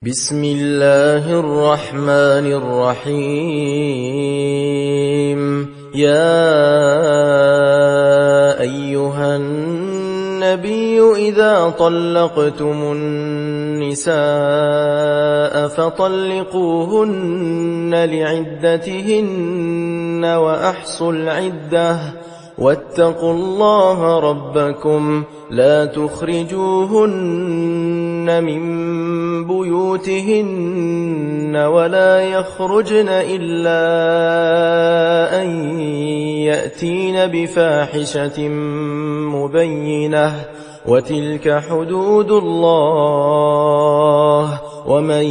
بسم الله الرحمن الرحيم. يا أيها النبي إذا طلقتم النساء فطلقوهن لعدتهن وأحصوا العدة واتقوا الله ربكم لا تخرجوهن من بيوتهن ولا يخرجن إلا أن يأتين بفاحشة مبينة وتلك حدود الله ومن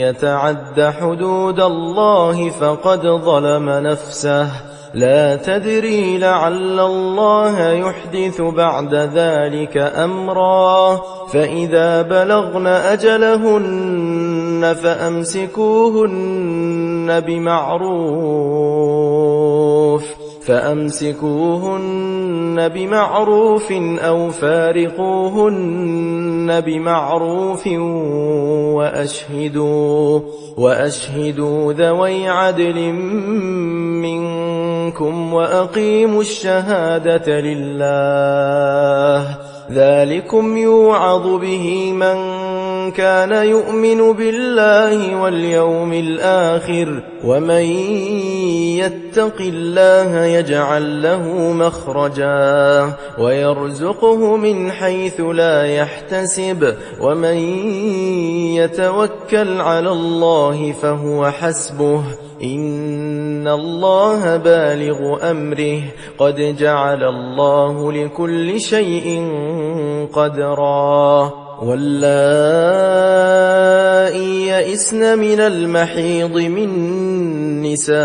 يتعد حدود الله فقد ظلم نفسه لا تدري لعل الله يحدث بعد ذلك أمرا فإذا بلغن أجلهن فأمسكوهن بمعروف أو فارقوهن بمعروف وأشهدوا ذوي عدل منكم وأقيموا الشهادة لله ذلكم يوعظ به من كان يؤمن بالله واليوم الآخر ومن يتق الله يجعل له مخرجا ويرزقه من حيث لا يحتسب ومن يتوكل على الله فهو حسبه إن الله بالغ أمره قد جعل الله لكل شيء قدرا واللائي يئسن من المحيض من نسائكم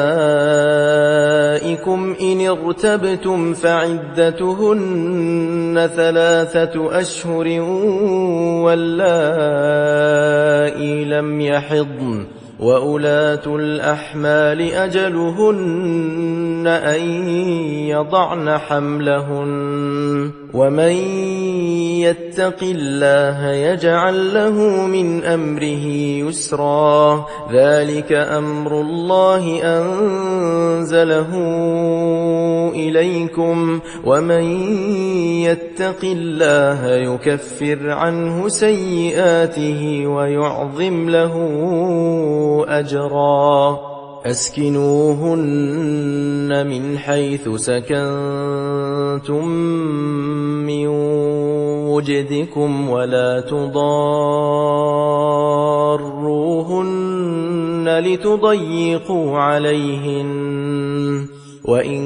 إن ارتبتم فعدتهن 3 أشهر واللائي لم يحضن وأولاة الأحمال أجلهن أن يضعن حملهن ومن يتق الله يجعل له من أمره يسرا ذلك أمر الله أنزله إليكم ومن يتق الله يكفر عنه سيئاته ويعظم له أجرا أسكنوهن من حيث سكنتم من وجدكم ولا تضاروهن لتضيقوا عليهن وإن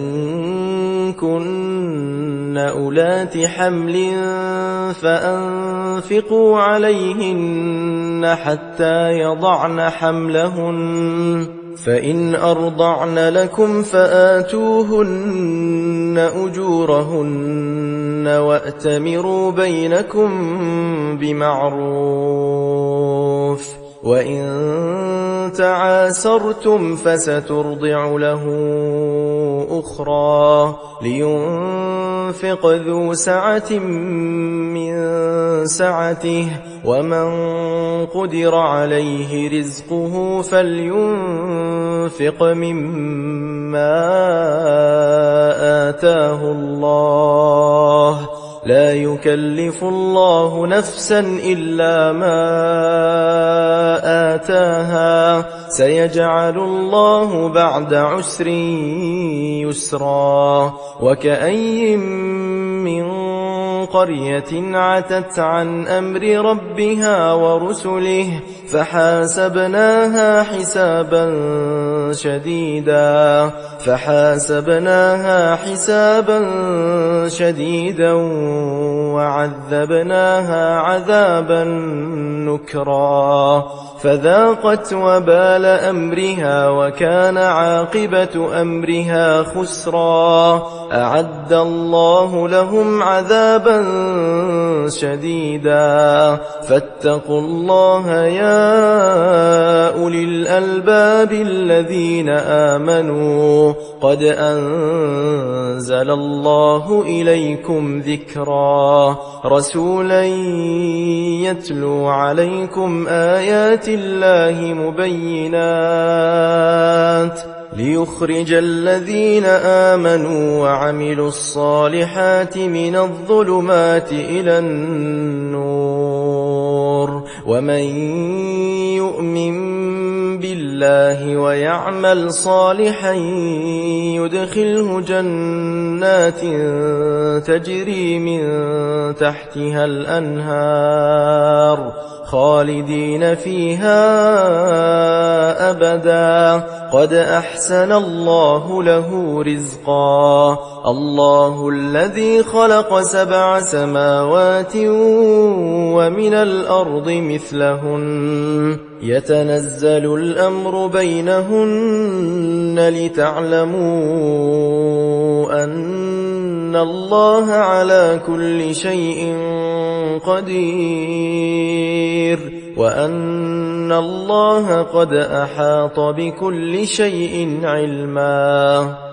كن أولات حمل فأنفقوا عليهن حتى يضعن حملهن فإن أرضعن لكم فآتوهن أجورهن وأتمروا بينكم بمعروف وإن تعاسرتم فسترضع له أخرى لينفق ذو سعة من سعته ومن قدر عليه رزقه فلينفق مما آتاه الله لا يكلف الله نفسا إلا ما آتاها سيجعل الله بعد عسر يسرا وكأي من قرية عتت عن أمر ربها ورسله فحاسبناها حسابا شديدا وعذبناها عذابا نكرا فذاقت وبال أمرها وكان عاقبة أمرها خسرا أعد الله لهم عذابا عذابا شديدا فاتقوا الله يا أولي الألباب الذين آمنوا قد أنزل الله إليكم ذكرا رسولا يتلو عليكم آيات الله مبينات ليخرج الذين آمنوا وعملوا الصالحات من الظلمات إلى النور ومن يؤمن بالله ويعمل صالحا يدخله جنات تجري من تحتها الأنهار خالدين فيها أبدا قد أحسن الله له رزقا الله الذي خلق 7 سماوات ومن الأرض مثلهن يتنزل الأمر بينهن لتعلموا أن الله على كل شيء قدير وأن الله قد أحاط بكل شيء علما